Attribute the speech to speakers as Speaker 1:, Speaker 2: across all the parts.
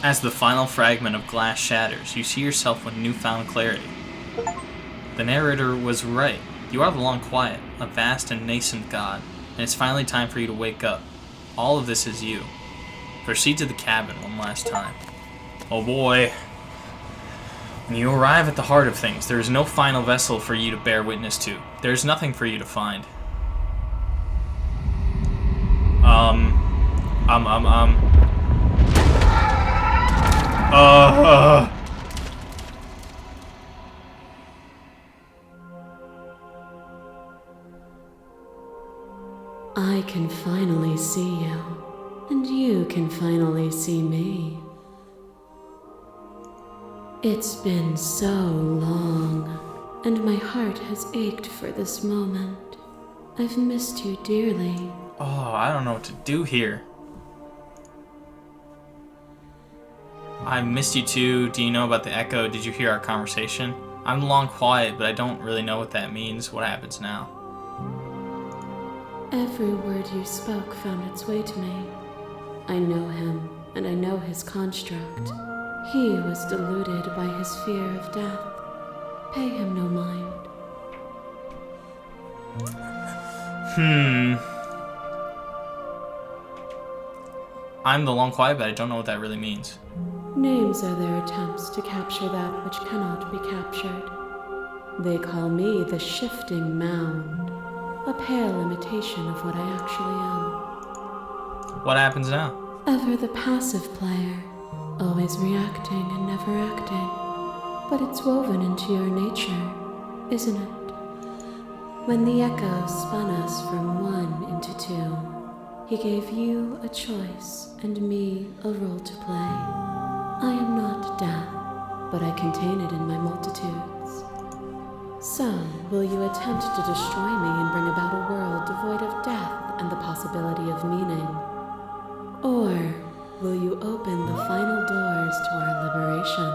Speaker 1: As the final fragment of glass shatters, you see yourself with newfound clarity. The narrator was right. You are the Long Quiet, a vast and nascent god, and it's finally time for you to wake up. All of this is you. Proceed to the cabin one last time. Oh boy. When you arrive at the heart of things, there is no final vessel for you to bear witness to. There is nothing for you to find.
Speaker 2: I can finally see you, and you can finally see me. It's been so long, and my heart has ached for this moment. I've missed you dearly.
Speaker 1: Oh, I don't know what to do here. I missed you too. Do you know about the echo? Did you hear our conversation? I'm long quiet, but I don't really know what that means. What happens now?
Speaker 2: Every word you spoke found its way to me. I know him, and I know his construct. He was deluded by his fear of death. Pay him no mind.
Speaker 1: I'm the long quiet, but I don't know what that really means.
Speaker 2: Names are their attempts to capture that which cannot be captured. They call me the shifting mound, a pale imitation of what I actually am.
Speaker 1: What happens now?
Speaker 2: Ever the passive player, always reacting and never acting. But it's woven into your nature, isn't it? When the echo spun us from one into two, he gave you a choice and me a role to play. I am not death, but I contain it in my multitudes. So, will you attempt to destroy me and bring about a world devoid of death and the possibility of meaning? Or will you open the final doors to our liberation?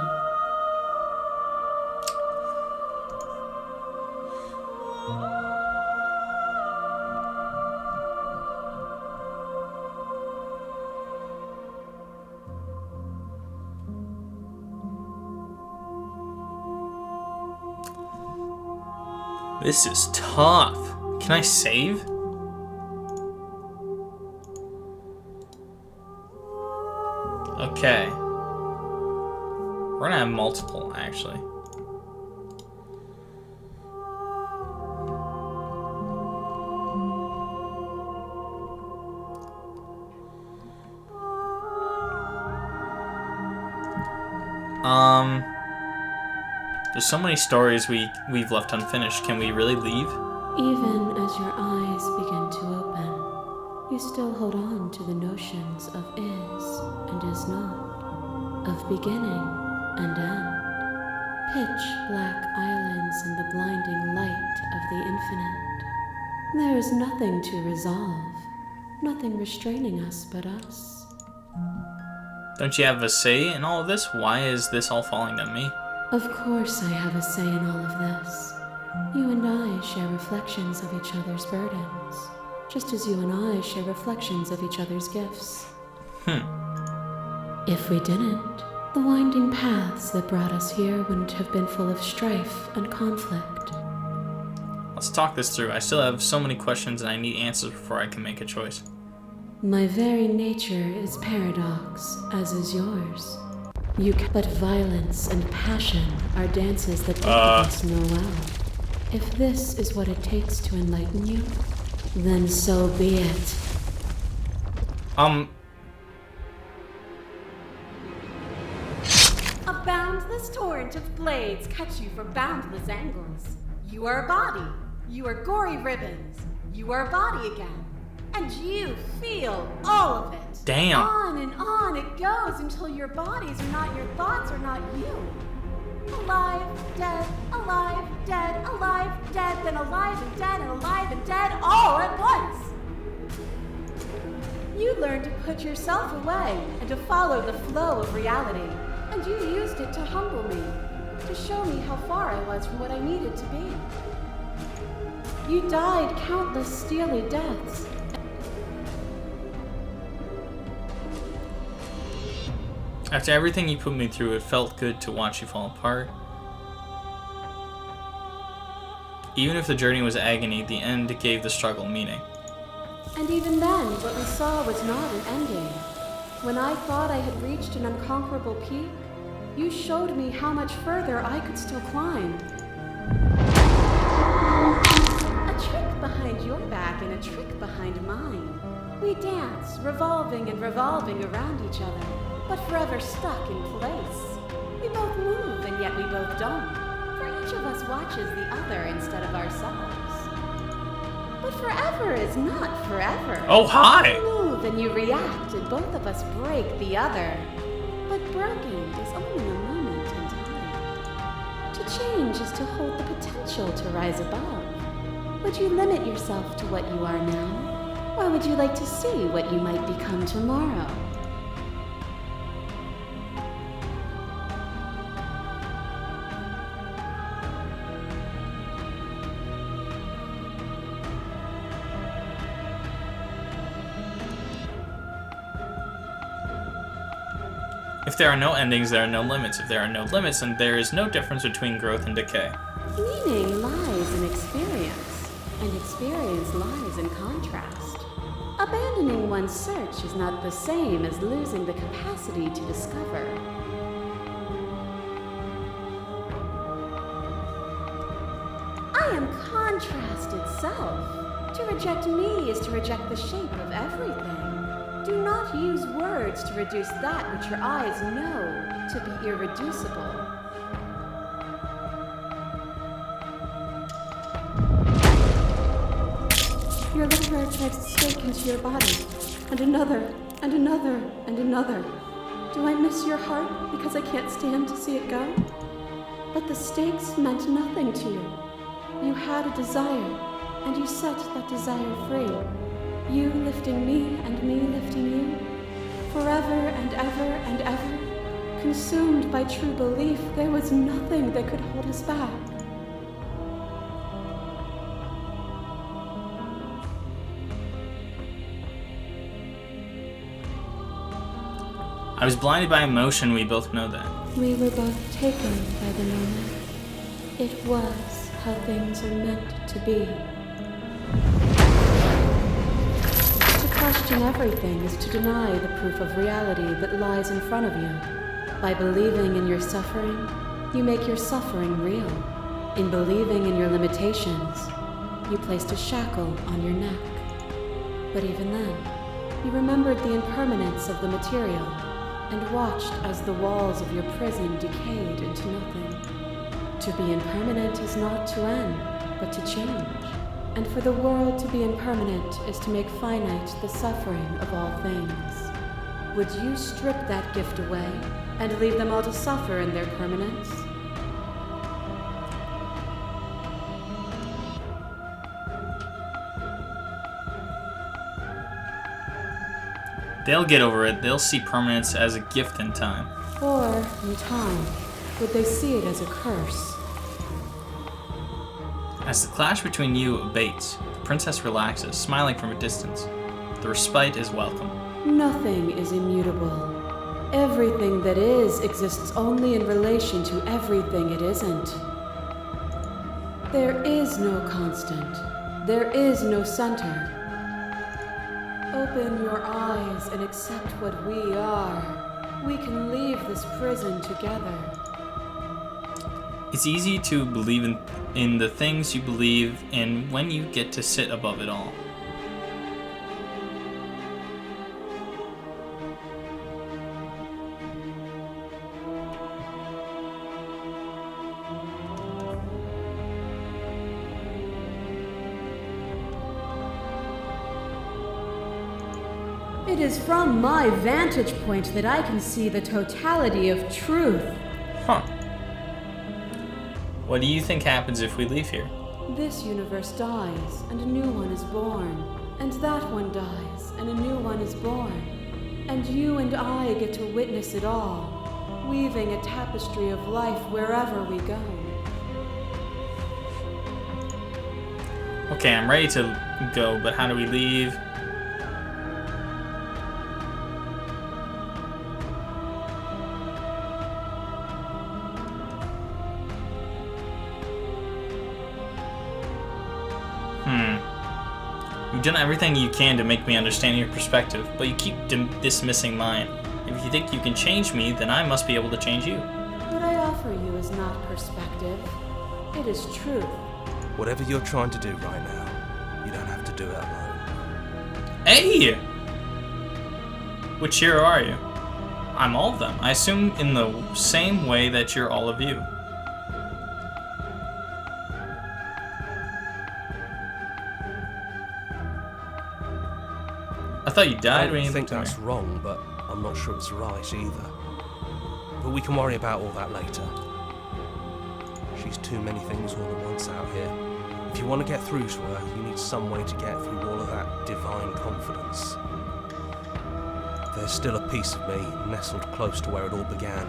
Speaker 1: This is tough. Can I save? Okay. We're gonna have multiple, actually. There's so many stories we've left unfinished. Can we really leave?
Speaker 2: Even as your eyes begin to open, you still hold on to the notions of is and is not, of beginning and end, pitch black islands in the blinding light of the infinite. There is nothing to resolve, nothing restraining us but us.
Speaker 1: Don't you have a say in all of this? Why is this all falling to me?
Speaker 2: Of course I have a say in all of this. You and I share reflections of each other's burdens, just as you and I share reflections of each other's gifts. If we didn't, the winding paths that brought us here wouldn't have been full of strife and conflict.
Speaker 1: Let's talk this through. I still have so many questions and I need answers before I can make a choice.
Speaker 2: My very nature is paradox, as is yours. But violence and passion are dances that both of us know well. If this is what it takes to enlighten you, then so be it.
Speaker 3: A boundless torrent of blades cut you from boundless angles. You are a body. You are gory ribbons. You are a body again. And you feel all of it.
Speaker 1: Damn.
Speaker 3: On and on it goes until your bodies are not your thoughts, are not you. Alive, dead, alive, dead, then alive and dead, all at once. You learned to put yourself away and to follow the flow of reality. And you used it to humble me, to show me how far I was from what I needed to be. You died countless steely deaths.
Speaker 1: After everything you put me through, it felt good to watch you fall apart. Even if the journey was agony, the end gave the struggle meaning.
Speaker 3: And even then, what we saw was not an ending. When I thought I had reached an unconquerable peak, you showed me how much further I could still climb. A trick behind your back and a trick behind mine. We dance, revolving and revolving around each other, but forever stuck in place. We both move and yet we both don't, for each of us watches the other instead of ourselves. But forever is not forever.
Speaker 1: Oh, hi!
Speaker 3: You move and you react, and both of us break the other. But broken is only a moment in time. To change is to hold the potential to rise above. Would you limit yourself to what you are now? Or would you like to see what you might become tomorrow?
Speaker 1: If there are no endings, there are no limits. If there are no limits, then there is no difference between growth and decay.
Speaker 3: Meaning lies in experience, and experience lies in contrast. Abandoning one's search is not the same as losing the capacity to discover. I am contrast itself. To reject me is to reject the shape of everything. Do not use words to reduce that which your eyes know to be irreducible. Your liver drives a stake into your body, and another, and another, and another. Do I miss your heart because I can't stand to see it go? But the stakes meant nothing to you. You had a desire, and you set that desire free. You lifting me and me lifting you, forever and ever and ever, consumed by true belief there was nothing that could hold us back.
Speaker 1: I was blinded by emotion, we both know that.
Speaker 2: We were both taken by the moment. It was how things are meant to be. To question everything is to deny the proof of reality that lies in front of you. By believing in your suffering, you make your suffering real. In believing in your limitations, you placed a shackle on your neck. But even then, you remembered the impermanence of the material and watched as the walls of your prison decayed into nothing. To be impermanent is not to end, but to change. And for the world to be impermanent is to make finite the suffering of all things. Would you strip that gift away and leave them all to suffer in their permanence?
Speaker 1: They'll get over it. They'll see permanence as a gift in time.
Speaker 2: Or, in time, would they see it as a curse?
Speaker 1: As the clash between you abates, the princess relaxes, smiling from a distance. The respite is welcome.
Speaker 2: Nothing is immutable. Everything that is exists only in relation to everything it isn't. There is no constant. There is no center. Open your eyes and accept what we are. We can leave this prison together.
Speaker 1: It's easy to believe in the things you believe in when you get to sit above it all.
Speaker 3: It is from my vantage point that I can see the totality of truth.
Speaker 1: Huh. What do you think happens if we leave here?
Speaker 2: This universe dies, and a new one is born. And that one dies, and a new one is born. And you and I get to witness it all, weaving a tapestry of life wherever we go.
Speaker 1: Okay, I'm ready to go, but how do we leave? You've done everything you can to make me understand your perspective, but you keep dismissing mine. If you think you can change me, then I must be able to change you.
Speaker 3: What I offer you is not perspective. It is truth.
Speaker 4: Whatever you're trying to do right now, you don't have to do it alone.
Speaker 1: Hey! Which hero are you? I'm all of them. I assume in the same way that you're all of you. I thought you died when
Speaker 4: I
Speaker 1: you
Speaker 4: think that's wrong, but I'm not sure it's right either. But we can worry about all that later. She's too many things all at once out here. If you want to get through to her, you need some way to get through all of that divine confidence. There's still a piece of me nestled close to where it all began.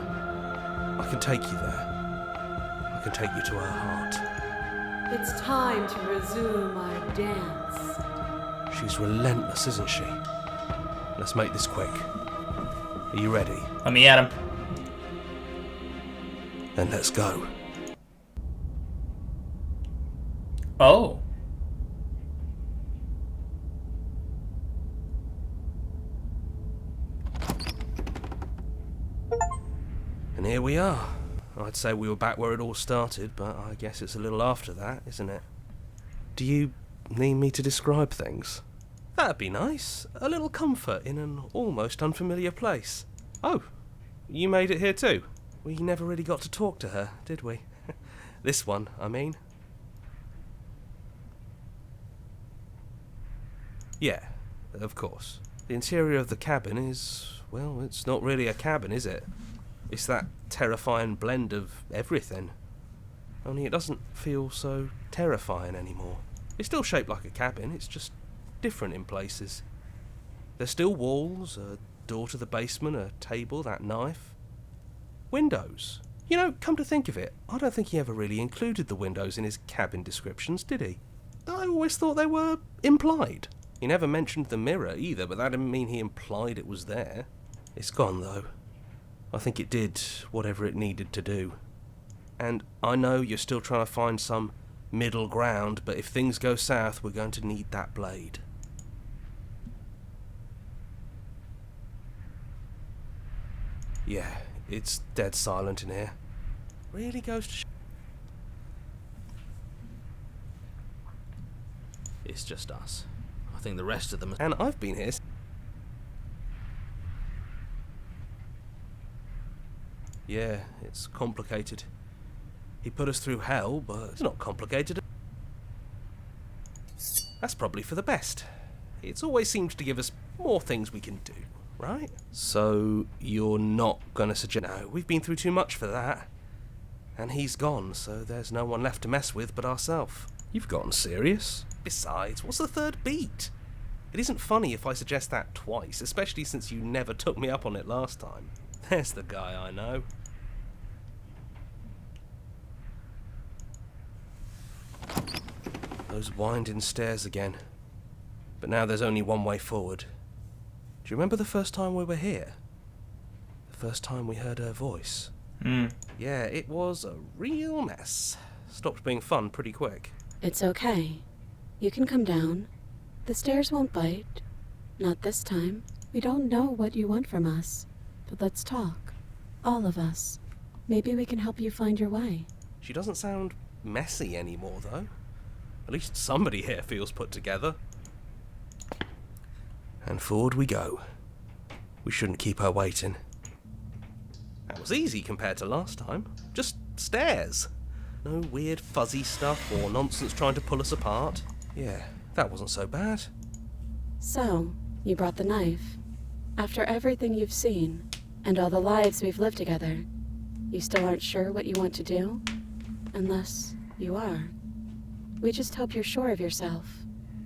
Speaker 4: I can take you there. I can take you to her heart.
Speaker 3: It's time to resume our dance.
Speaker 4: She's relentless, isn't she? Let's make this quick. Are you ready?
Speaker 1: Let me at him.
Speaker 4: Then let's go.
Speaker 1: Oh.
Speaker 4: And here we are. I'd say we were back where it all started, but I guess it's a little after that, isn't it? Do you need me to describe things? That'd be nice. A little comfort in an almost unfamiliar place. Oh, you made it here too? We never really got to talk to her, did we? This one, I mean. Yeah, of course. The interior of the cabin is, well, it's not really a cabin, is it? It's that terrifying blend of everything. Only it doesn't feel so terrifying anymore. It's still shaped like a cabin, it's just different in places. There's still walls, a door to the basement, a table, that knife. Windows. You know, come to think of it, I don't think he ever really included the windows in his cabin descriptions, did he? I always thought they were implied. He never mentioned the mirror either, but that didn't mean he implied it was there. It's gone though. I think it did whatever it needed to do. And I know you're still trying to find some middle ground, but if things go south, we're going to need that blade. Yeah, it's dead silent in here. Really goes to
Speaker 5: It's just us. I think the rest of them...
Speaker 4: And I've been here. Yeah, it's complicated. He put us through hell, but it's not complicated. That's probably for the best. It's always seems to give us more things we can do, right? So, you're not gonna suggest... No, we've been through too much for that. And he's gone, so there's no one left to mess with but ourselves. You've gotten serious. Besides, what's the third beat? It isn't funny if I suggest that twice, especially since you never took me up on it last time. There's the guy I know. Those winding stairs again. But now there's only one way forward. Do you remember the first time we were here? The first time we heard her voice? Yeah, it was a real mess. Stopped being fun pretty quick.
Speaker 2: It's okay. You can come down. The stairs won't bite. Not this time. We don't know what you want from us. But let's talk. All of us. Maybe we can help you find your way.
Speaker 4: She doesn't sound messy anymore, though. At least somebody here feels put together. And forward we go. We shouldn't keep her waiting. That was easy compared to last time. Just stairs. No weird fuzzy stuff or nonsense trying to pull us apart. Yeah, that wasn't so bad.
Speaker 2: So, you brought the knife. After everything you've seen, and all the lives we've lived together, you still aren't sure what you want to do? Unless you are. We just hope you're sure of yourself,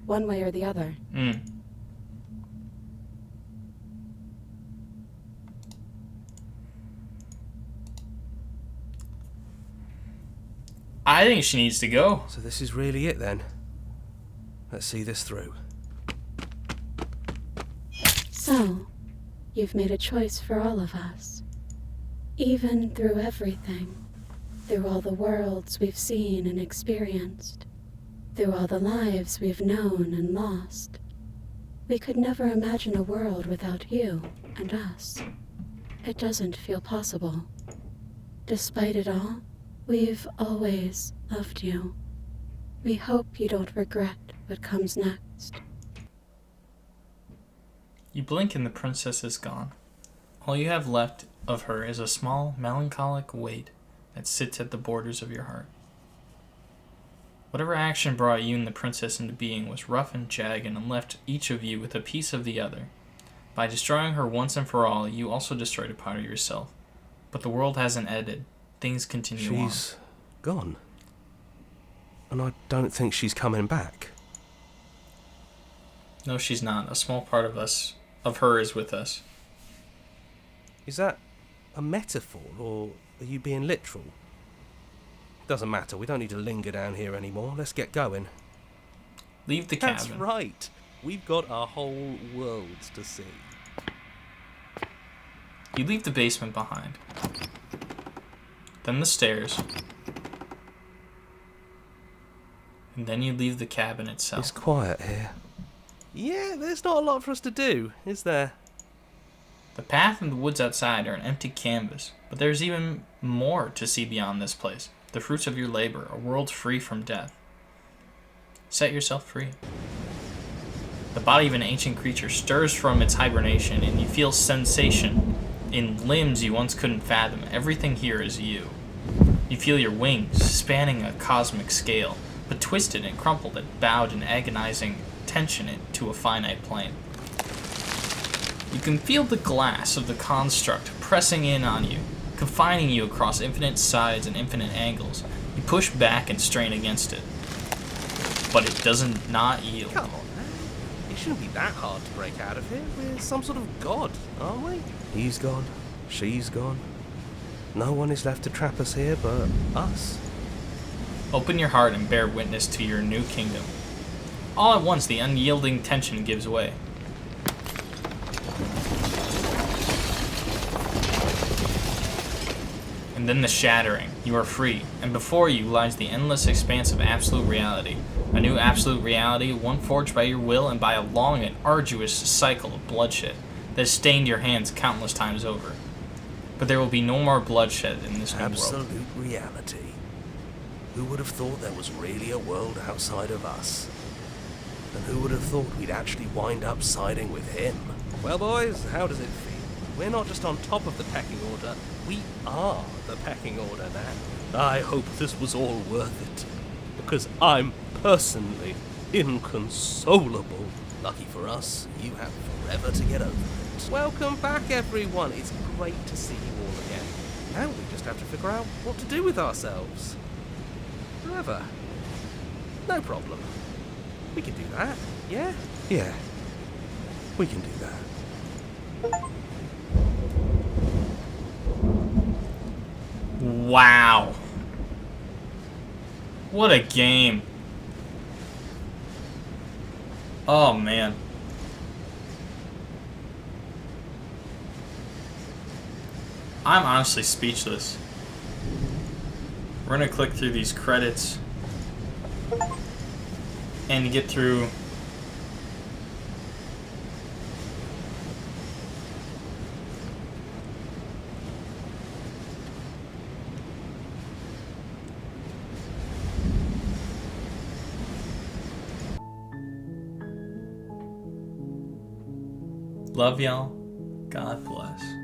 Speaker 2: one way or the other.
Speaker 1: I think she needs to go.
Speaker 4: So this is really it then. Let's see this through.
Speaker 2: So, you've made a choice for all of us. Even through everything. Through all the worlds we've seen and experienced. Through all the lives we've known and lost, we could never imagine a world without you and us. It doesn't feel possible. Despite it all, we've always loved you. We hope you don't regret what comes next.
Speaker 1: You blink and the princess is gone. All you have left of her is a small, melancholic weight that sits at the borders of your heart. Whatever action brought you and the princess into being was rough and jagged and left each of you with a piece of the other. By destroying her once and for all, you also destroyed a part of yourself. But the world hasn't ended. Things continue on.
Speaker 4: She's gone. And I don't think she's coming back.
Speaker 1: No, she's not. A small part of her is with us.
Speaker 4: Is that a metaphor, or are you being literal? Doesn't matter, we don't need to linger down here anymore. Let's get going.
Speaker 1: Leave the cabin.
Speaker 4: That's right. We've got a whole world to see.
Speaker 1: You leave the basement behind. Then the stairs. And then you leave the cabin itself.
Speaker 4: It's quiet here. Yeah, there's not a lot for us to do, is there?
Speaker 1: The path and the woods outside are an empty canvas, but there's even more to see beyond this place. The fruits of your labor, a world free from death. Set yourself free. The body of an ancient creature stirs from its hibernation, and you feel sensation in limbs you once couldn't fathom. Everything here is you. You feel your wings spanning a cosmic scale, but twisted and crumpled and bowed in agonizing tension to a finite plane. You can feel the glass of the construct pressing in on you, confining you across infinite sides and infinite angles. You push back and strain against it, but it doesn't not yield.
Speaker 4: Come on, man. It shouldn't be that hard to break out of here. We're some sort of god, aren't we? He's gone. She's gone. No one is left to trap us here but us.
Speaker 1: Open your heart and bear witness to your new kingdom. All at once, the unyielding tension gives way. And then the shattering. You are free, and before you lies the endless expanse of absolute reality. A new absolute reality, one forged by your will and by a long and arduous cycle of bloodshed that has stained your hands countless times over. But there will be no more bloodshed in this new world.
Speaker 4: Absolute reality. Who would have thought there was really a world outside of us? And who would have thought we'd actually wind up siding with him? Well, boys, how does it feel? We're not just on top of the pecking order, we are the pecking order now. I hope this was all worth it, because I'm personally inconsolable. Lucky for us, you have forever to get over it. Welcome back, everyone. It's great to see you all again. Now we just have to figure out what to do with ourselves. Forever. No problem. We can do that, yeah? Yeah. We can do that.
Speaker 1: Wow. What a game. Oh, man. I'm honestly speechless. We're gonna click through these credits and get through love y'all. God bless.